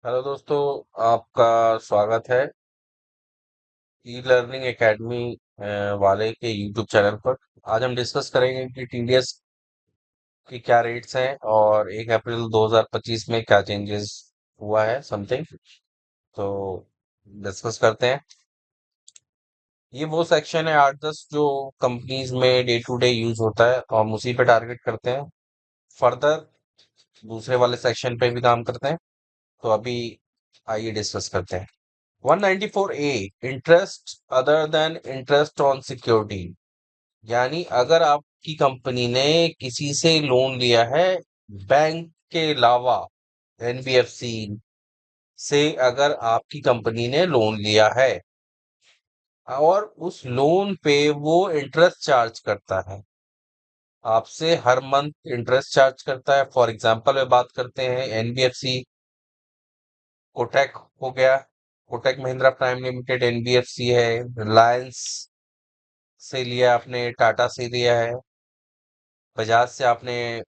Hello दोस्तों, आपका स्वागत है ई लर्निंग एकेडमी वाले के यूट्यूब चैनल पर। आज हम डिस्कस करेंगे कि टीडीएस की क्या रेट्स हैं और 1 अप्रैल 2025 में क्या चेंजेस हुआ है समथिंग। तो डिस्कस करते हैं। ये वो सेक्शन है 8-10 जो कंपनीज में डे टू डे यूज होता है और हम उसी पे टारगेट करते हैं। फर्दर दूसरे वाले सेक्शन पे भी काम करते हैं। तो अभी आइए डिस्कस करते हैं। 194A, interest other than interest on security. यानी अगर आपकी कंपनी ने किसी से लोन लिया है बैंक के अलावा, एनबीएफसी से अगर आपकी कंपनी ने लोन लिया है और उस लोन पे वो इंटरेस्ट चार्ज करता है, आपसे हर मंथ इंटरेस्ट चार्ज करता है। फॉर एग्जांपल में बात करते हैं एनबीएफसी, कोटक हो गया, Kotak Mahindra prime limited NBFC है, रिलायंस से लिया आपने, टाटा से लिया है, बजाज से आपने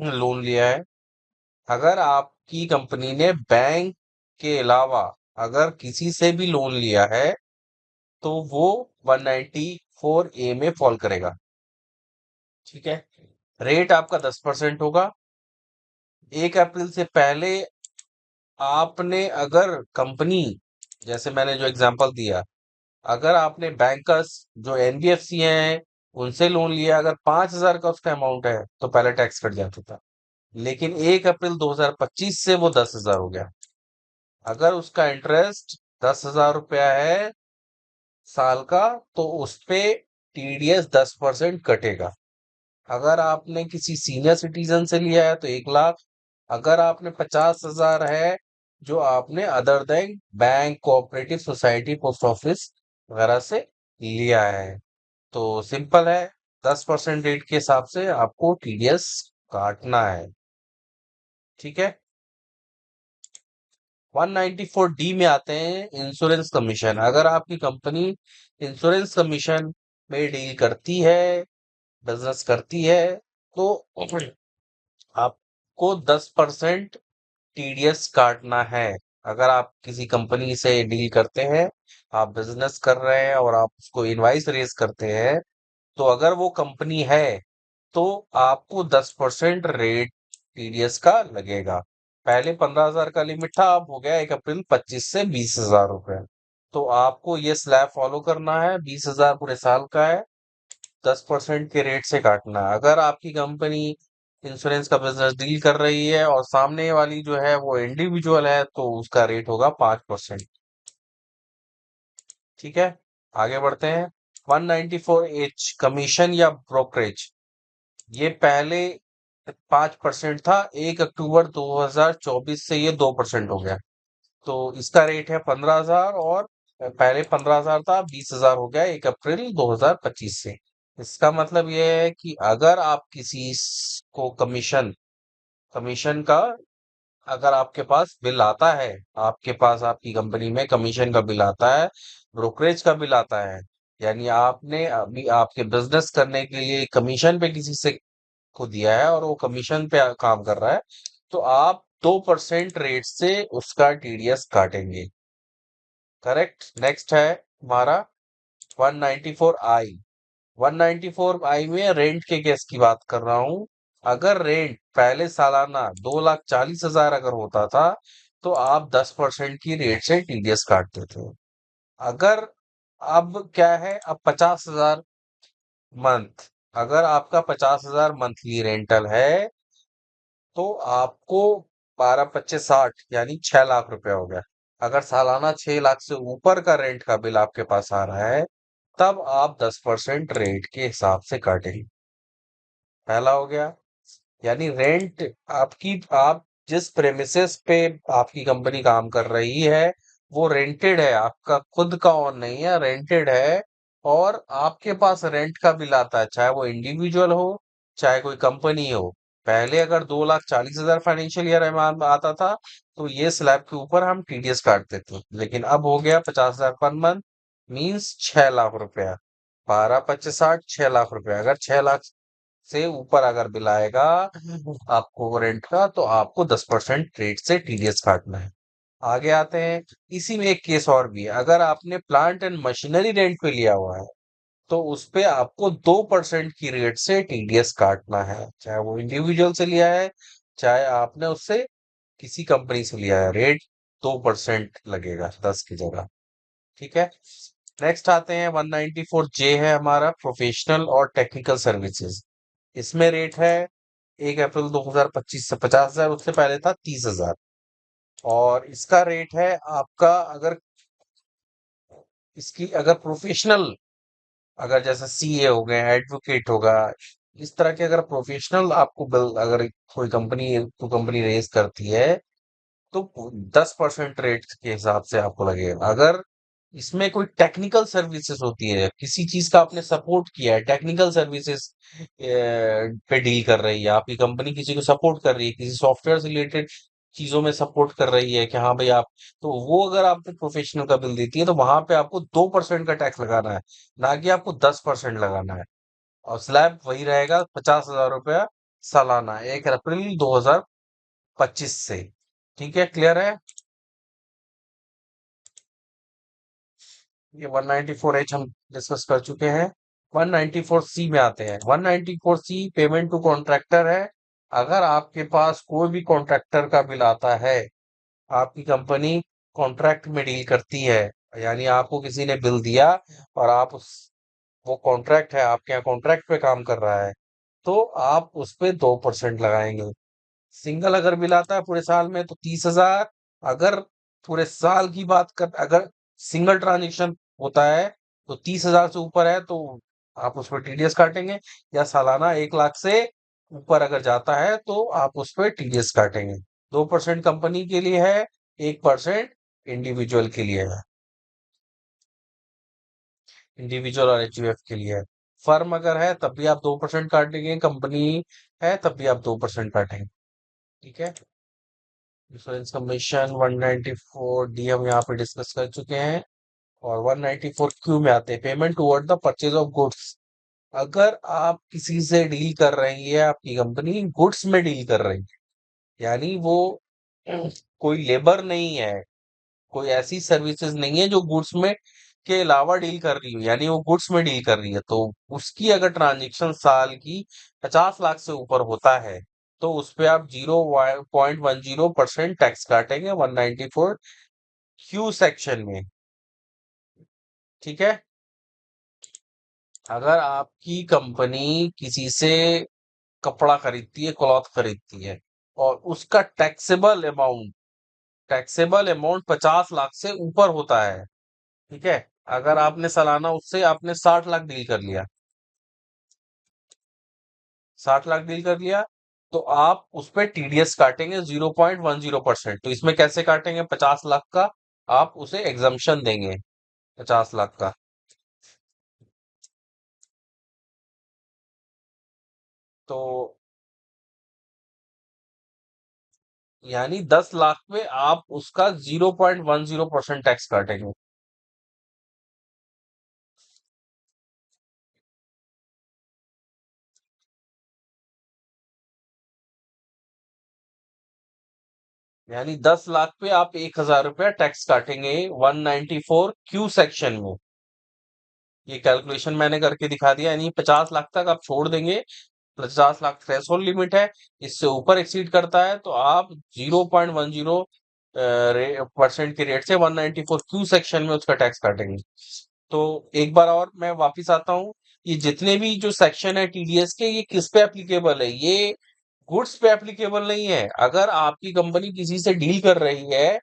लोन लिया है। अगर आपकी कंपनी ने बैंक के अलावा अगर किसी से भी लोन लिया है तो वो 194 ए में फॉल करेगा। ठीक है। रेट आपका 10% होगा। 1 अप्रैल से पहले आपने अगर कंपनी, जैसे मैंने जो एग्जांपल दिया, अगर आपने बैंकर्स जो एनबीएफसी हैं उनसे लोन लिया, अगर 5,000 का उसका अमाउंट है तो पहले टैक्स कट जाता था। लेकिन 1 अप्रैल 2025 से वो 10,000 हो गया। अगर उसका इंटरेस्ट 10,000 रुपया है साल का, तो उस पे टीडीएस 10% कटेगा। अगर आपने किसी सीनियर सिटीजन से लिया है तो 1 लाख। अगर आपने 50,000 है जो आपने other than bank, cooperative society, post office वगैरह से लिया है, तो सिंपल है, 10% रेट के हिसाब से आपको टीडीएस काटना है। ठीक है। 194 डी में आते हैं इंश्योरेंस कमीशन। अगर आपकी कंपनी इंश्योरेंस कमीशन में डील करती है, बिजनेस करती है, तो आपको 10% टीडीएस काटना है। अगर आप किसी कंपनी से डील करते हैं, आप बिजनेस कर रहे हैं और आप उसको इनवाइस रेज करते हैं, तो अगर वो कंपनी है तो आपको 10% रेट टीडीएस का लगेगा। पहले 15,000 का लिमिट था, अब हो गया 1 अप्रैल 25 से 20,000 रुपए। तो आपको ये स्लैब फॉलो करना है, 20,000 पूरे साल का है, 10% के रेट से काटना है। अगर आपकी कंपनी इंश्योरेंस का बिजनेस डील कर रही है और सामने वाली जो है वो इंडिविजुअल है तो उसका रेट होगा 5%। ठीक है। आगे बढ़ते हैं। 194H, कमीशन या ब्रोकरेज। ये पहले 5% था, 1 अक्टूबर 2024 से ये 2% हो गया। तो इसका रेट है 15,000, और पहले 15,000 था, 20,000 हो गया 1 अप्रैल 2025 से। इसका मतलब ये है कि अगर आप किसी को कमीशन कमीशन का, अगर आपके पास बिल आता है, आपके पास आपकी कंपनी में कमीशन का बिल आता है, ब्रोकरेज का बिल आता है, यानी आपने अभी आपके बिजनेस करने के लिए कमीशन पे किसी से को दिया है और वो कमीशन पे काम कर रहा है, तो आप 2% रेट से उसका टीडीएस काटेंगे। करेक्ट। नेक्स्ट है हमारा 194 आई। 194 आई में रेंट के केस की बात कर रहा हूं। अगर रेंट पहले सालाना 2,40,000 अगर होता था तो आप 10% की रेट से टीडीएस काटते थे। अगर अब क्या है, अब 50,000 मंथ, अगर आपका 50,000 मंथली रेंटल है तो आपको 12 25 60 यानी 6 लाख रुपया हो गया। अगर सालाना 6 लाख से ऊपर का रेंट का बिल आपके पास आ रहा है, तब आप 10% रेट के हिसाब से काटेंगे। पहला हो गया। यानी रेंट आपकी, आप जिस प्रेमिसेस पे आपकी कंपनी काम कर रही है वो रेंटेड है, आपका खुद का ओन नहीं है, रेंटेड है। और आपके पास रेंट का बिल आता है, चाहे वो इंडिविजुअल हो चाहे कोई कंपनी हो। पहले अगर 2,40,000 फाइनेंशियल ईयर में आता था तो ये स्लैब के ऊपर हम टीडीएस काटते थे, लेकिन अब हो गया 50,000 पर मंथ, मीन्स 6 लाख रुपया। 12 25 60, 6 लाख रुपया। अगर 6 लाख से ऊपर अगर बिल आएगा आपको रेंट का, तो आपको 10% रेट से टीडीएस काटना है। आगे आते हैं। इसी में एक केस और भी है, अगर आपने प्लांट एंड मशीनरी रेंट पे लिया हुआ है तो उस पे आपको 2% की रेट से टीडीएस काटना है, चाहे वो इंडिविजुअल से लिया है, चाहे आपने उससे किसी कंपनी से लिया है, रेट 2% लगेगा 10 की जगह। ठीक है। नेक्स्ट आते हैं 194 जे है हमारा, प्रोफेशनल और टेक्निकल सर्विसेज। इसमें रेट है 1 अप्रैल 2025 से 50,000, उससे पहले था 30,000। और इसका रेट है आपका, अगर इसकी अगर प्रोफेशनल, अगर जैसे सीए हो गए, एडवोकेट होगा, इस तरह के अगर प्रोफेशनल आपको बिल, अगर कोई कंपनी रेज करती है तो 10% रेट के हिसाब से आपको लगेगा। अगर इसमें कोई टेक्निकल सर्विसेज होती है, किसी चीज का आपने सपोर्ट किया है, टेक्निकल सर्विसेज पे डील कर रही है आपकी कंपनी, किसी को सपोर्ट कर रही है, किसी सॉफ्टवेयर से रिलेटेड चीजों में सपोर्ट कर रही है कि हाँ भाई आप, तो वो अगर आपको प्रोफेशनल का बिल देती है तो वहां पे आपको 2% का टैक्स लगाना है, ना कि आपको 10% लगाना है। और स्लैब वही रहेगा, 50,000 रुपया सालाना, 1 अप्रैल 2025 से। ठीक है, क्लियर है। ये 194 एच हम डिस्कस कर चुके हैं। 194 सी में आते हैं। 194 सी पेमेंट टू कॉन्ट्रैक्टर है। अगर आपके पास कोई भी कॉन्ट्रैक्टर का बिल आता है, आपकी कंपनी कॉन्ट्रैक्ट में डील करती है, यानी आपको किसी ने बिल दिया और आप उस, वो कॉन्ट्रैक्ट है, आपके यहाँ कॉन्ट्रैक्ट पे काम कर रहा है, तो आप उस पे 2% लगाएंगे। सिंगल अगर बिल आता है पूरे साल में तो 30,000। अगर पूरे साल की बात कर, अगर सिंगल ट्रांजेक्शन होता है तो 30,000 से ऊपर है तो आप उस पर टीडीएस काटेंगे, या सालाना 1 लाख से ऊपर अगर जाता है तो आप उस पर टीडीएस काटेंगे। 2% कंपनी के लिए है, 1% इंडिविजुअल के लिए है। इंडिविजुअल और एचयूएफ के लिए है। फर्म अगर है तब भी आप 2% काटेंगे, कंपनी है तब भी आप 2% काटेंगे। ठीक है। इंश्योरेंस कमीशन 194 डी हम यहाँ पे डिस्कस कर चुके हैं। और 194 क्यू में आते हैं, payment toward the purchase of goods. अगर आप किसी से डील कर रही है, आपकी कंपनी गुड्स में डील कर रही है, यानी वो कोई लेबर नहीं है, कोई ऐसी सर्विसेज नहीं है जो गुड्स में के अलावा डील कर रही हो, यानी वो गुड्स में डील कर रही है, तो उसकी अगर ट्रांजेक्शन साल की 50 लाख से ऊपर होता है तो उस पे आप 0.10% टैक्स काटेंगे 194 क्यू सेक्शन में। ठीक है। अगर आपकी कंपनी किसी से कपड़ा खरीदती है, क्लॉथ खरीदती है, और उसका टैक्सेबल अमाउंट 50 लाख से ऊपर होता है, ठीक है, अगर आपने सालाना उससे आपने 60 लाख डील कर लिया, 60 लाख डील कर लिया, तो आप उस पे टीडीएस काटेंगे 0.10%। तो इसमें कैसे काटेंगे, 50 लाख का आप उसे एग्जम्पशन देंगे, 50 लाख का। तो यानी 10 लाख पे आप उसका 0.10% टैक्स काटेंगे। यानी 10 लाख पे आप 1,000 रुपया टैक्स काटेंगे 194 क्यू सेक्शन में। ये कैलकुलेशन मैंने करके दिखा दिया, यानी 50 लाख तक आप छोड़ देंगे, 50 लाख थ्रेशोल्ड लिमिट है, इससे ऊपर एक्सीड करता है तो आप 0.10% के रेट से 194 क्यू सेक्शन में उसका टैक्स काटेंगे। तो एक बार और मैं वापिस आता हूँ, ये जितने भी जो सेक्शन है टीडीएस के, ये किस पे एप्लीकेबल है, ये गुड्स पे एप्लीकेबल नहीं है। अगर आपकी कंपनी किसी से डील कर रही है,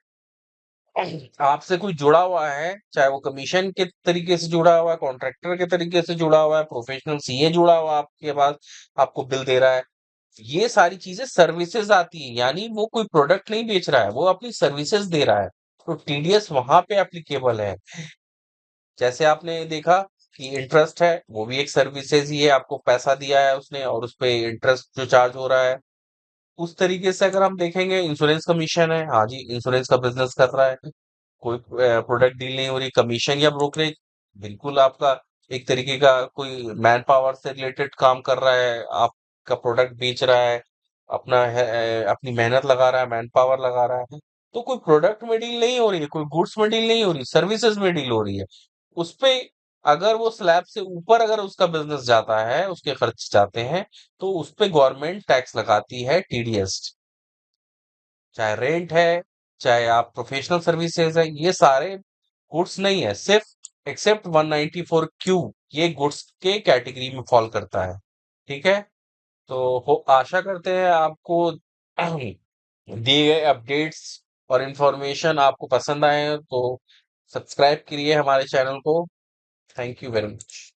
आपसे कोई जुड़ा हुआ है, चाहे वो कमीशन के तरीके से जुड़ा हुआ है, कॉन्ट्रैक्टर के तरीके से जुड़ा हुआ है, प्रोफेशनल सीए जुड़ा हुआ है आपके पास, आपको बिल दे रहा है, ये सारी चीजें सर्विसेज आती है, यानी वो कोई प्रोडक्ट नहीं बेच रहा है, वो अपनी सर्विसेज दे रहा है, तो टीडीएस वहां पे एप्लीकेबल है। जैसे आपने देखा कि इंटरेस्ट है, वो भी एक सर्विसेज ही है, आपको पैसा दिया है उसने और उस पे इंटरेस्ट जो चार्ज हो रहा है, उस तरीके से अगर हम देखेंगे इंश्योरेंस कमीशन है, हाँ जी इंश्योरेंस का बिजनेस कर रहा है, कोई प्रोडक्ट डील नहीं हो रही, कमीशन या ब्रोकरेज, बिल्कुल आपका एक तरीके का कोई मैन पावर से रिलेटेड काम कर रहा है, आपका प्रोडक्ट बेच रहा है, अपनी मेहनत लगा रहा है, मैन पावर लगा रहा है, तो कोई प्रोडक्ट में डील नहीं हो रही है, कोई गुड्स में डील नहीं हो रही, सर्विसेज में डील हो रही है। उस पे अगर वो स्लैब से ऊपर अगर उसका बिजनेस जाता है, उसके खर्च जाते हैं, तो उस पे गवर्नमेंट टैक्स लगाती है, टीडीएस। चाहे रेंट है, चाहे आप प्रोफेशनल सर्विसेज है, ये सारे गुड्स नहीं है, सिर्फ एक्सेप्ट 194 क्यू, ये गुड्स के कैटेगरी में फॉल करता है। ठीक है। तो आशा करते हैं आपको दिए गए अपडेट्स और इंफॉर्मेशन आपको पसंद आए हैं, तो सब्सक्राइब करिए हमारे चैनल को। Thank you very much.